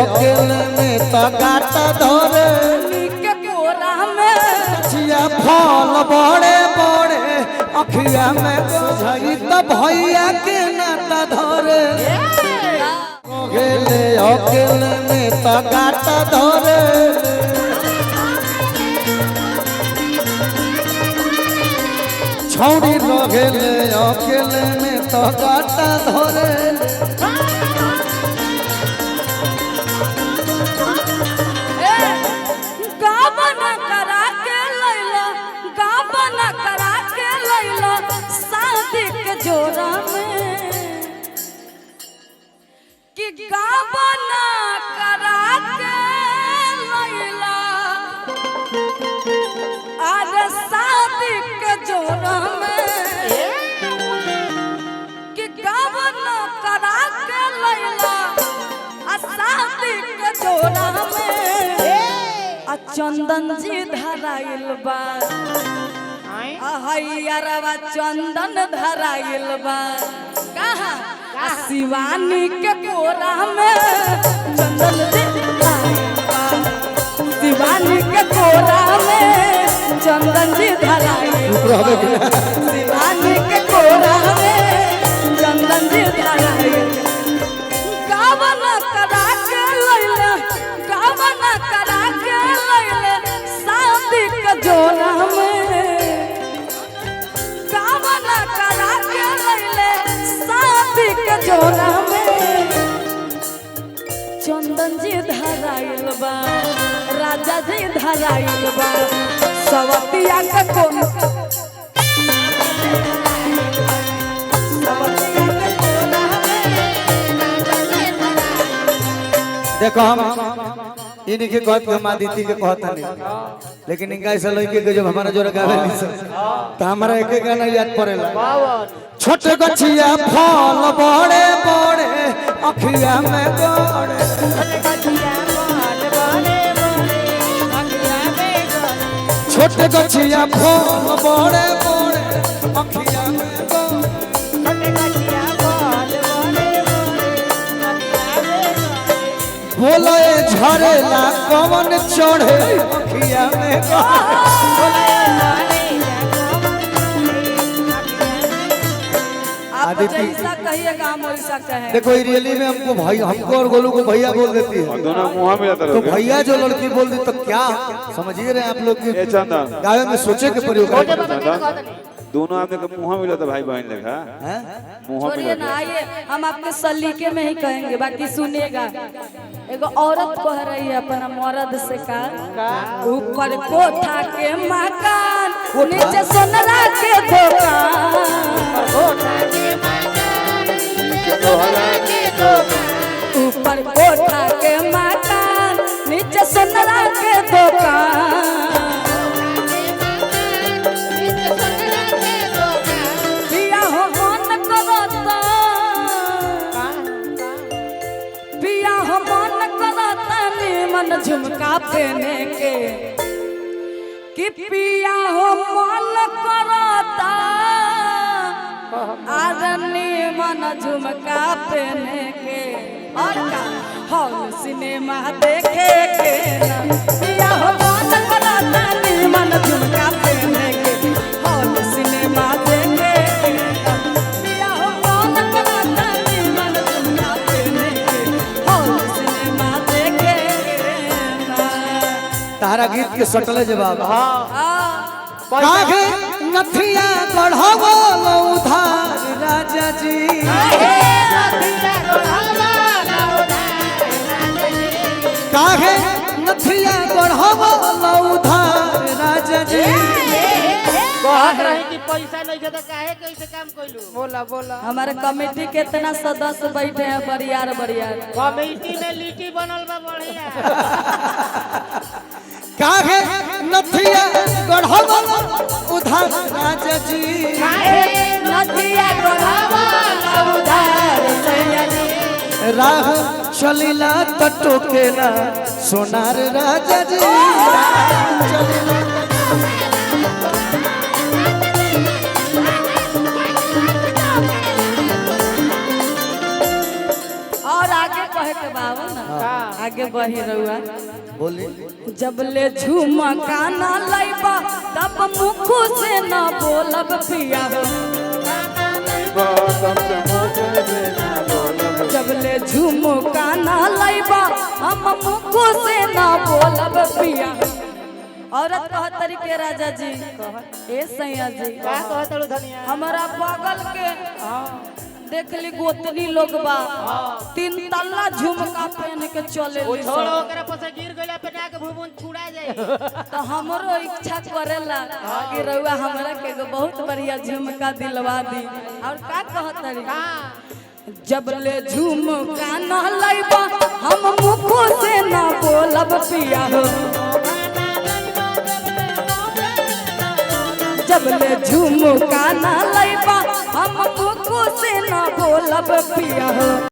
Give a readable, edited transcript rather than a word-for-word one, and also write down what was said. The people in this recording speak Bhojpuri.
अकेले में तो गाता धरे के कोरा में जिया फल बड़े बड़े अखिया में बुझाई तो भैया के नाता धरे अकेले में तो गाता धरे छौड़ी रोगेले अकेले में तो गाता धरे गाबना करा के लैला गाबना करा के लैला शादी के जोरा में कि गाबना करा के लैला आज शादी के जोरा में कि गाबना करा के लैला आज शादी के जोरा में चंदन जी धराइल बा हयरवा चंदन धराइल बा कहाँ शिवानी के कोरा में चंदन जी धराइल बा शिवानी के कोरा में चंदन जी धराइल बा शिवानी के कोरा में चंदन जी धराइल गावना करा के लैला गावना करा के लैले शादी के जोरा में गावना करा के लैले शादी के जोरा में चंदन जी धराइल बा राजा जी धराइल बा सवतिया के कोन देखो हम इनके कहत हम आदित्य के कहत नहीं लेकिन इनका ऐसा लड़के के जब हमारा जोर गावे नहीं तो हमारा एक एक गाना याद पड़ेला छोटे गछिया फल बड़े बड़े अखिया में गड़े छोटे गछिया फल बड़े बड़े अखिया में बोले झरेला कवन चढ़े अखिया में आप जैसा कहिएगा हम वैसा कहें। देखो रियली में हमको भाई हमको और गोलू को भैया बोल देती है दोनों मुँह मिलाता तो भैया जो लड़की बोल दी तो क्या समझिए रहे आप लोग की गावे में सोचे के प्रयोग दोनों आदमी का मुँह मिला था भाई बहन लगा छोड़िए ना आइए हम आपके सलीके में ही कहेंगे बाकी सुनेगा एगो औरत कह रही है अपना मर्द से का ऊपर कोठा के मकान नीचे सोनरा के दुकान ऊपर कोठा के मकान नीचे सोनरा के दुकान झुमका पहने के कि पिया हो मन करता आदनी मन झुमका पहने के और का हॉल सिनेमा देखे के ना पिया हो मन करता मन झुमका पहने के हॉल सिनेमा देखे के ना पिया हो मन करता मन झुमका पहने के हॉल सिनेमा देखे तारा गीत के सटले जवाब काहे नथिया गढ़वो उधार राजा जी काहे नथिया गढ़वो उधार राजा जी कहत रही कि पैसा नहीं है तो काहे कैसे काम कइलू बोला बोला हमारे कमेटी के इतना सदस्य बैठे हैं बरियार बरियार कमेटी में लिट्टी बनल बा बढ़िया काहे नथिया गढ़वो उधार राजा जी काहे नथिया गढ़वो उधार राजा जी राह चलिला टटोकेला सोनार राजा जी और आगे कहे के बाबू ना हाँ। आगे बढ़ी रहुआ बोली जब ले झुमका ना लैबा तब मुख से ना बोलब पिया हो जब ले झुमका ना लैबा हम मुख से ना बोलब पिया औरत कहत तरीके राजा जी ए सैया जी का कहत लो धनिया हमारा बगल के देख ली गोतनी लोग बा 3 तल्ला झुमका पहन के चले ली छोड़ो ओकरा पर से गिर गइला पे ना के भूबुन छुड़ा जाई तो हमरो इच्छा करेला कि रउआ हमरा के एगो बहुत बढ़िया झुमका दिलवा दी और का कहत तरी जब ले झुमका न लैबा हम मुखो से ना बोलब पिया हो जब ले झुमका ना लैबा हम मुखो से ना बोलब पिया हो।